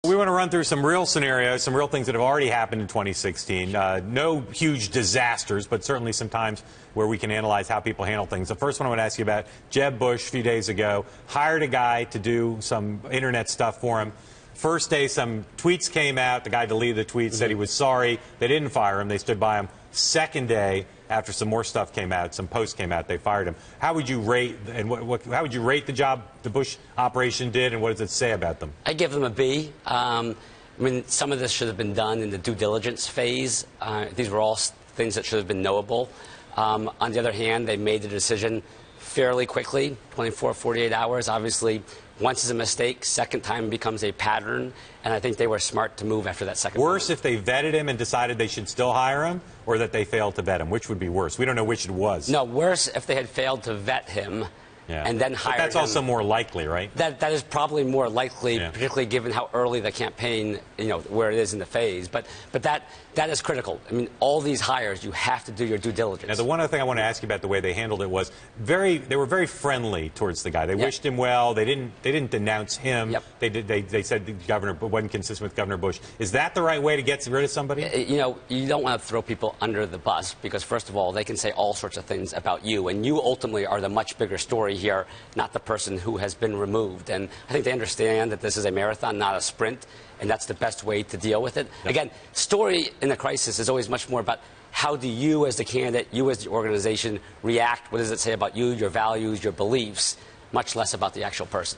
We want to run through some real scenarios, some real things that have already happened in 2016. No huge disasters, but certainly some times where we can analyze how people handle things. The first one I want to ask you about, Jeb Bush, a few days ago, hired a guy to do some internet stuff for him. First day, some tweets came out. The guy deleted the tweets, said he was sorry. They didn't fire him. They stood by him. Second day, after some more stuff came out, some posts came out, they fired him. How would you rate and how would you rate the job the Bush operation did, and what does it say about them? I give them a B. I mean, some of this should have been done in the due diligence phase. These were all things that should have been knowable. On the other hand, they made the decision fairly quickly, 24, 48 hours. Obviously, once is a mistake, second time becomes a pattern, and I think they were smart to move after that second. Worse if they vetted him and decided they should still hire him, or that they failed to vet him? Which would be worse? We don't know which it was. No, worse if they had failed to vet him. Yeah. And then hired him. But that's also more likely, right? That is probably more likely, particularly given how early the campaign, where it is in the phase. But that is critical. I mean, all these hires, you have to do your due diligence. Now, the one other thing I want to ask you about the way they handled it was they were very friendly towards the guy. They wished him well. They didn't denounce him. They said the governor wasn't consistent with Governor Bush. Is that the right way to get rid of somebody? You don't want to throw people under the bus because, first of all, they can say all sorts of things about you, and you ultimately are the much bigger story here, not the person who has been removed. And I think they understand that this is a marathon, not a sprint, and that's the best way to deal with it. Again, story in a crisis is always much more about how do you as the candidate, you as the organization react, what does it say about you, your values, your beliefs, much less about the actual person.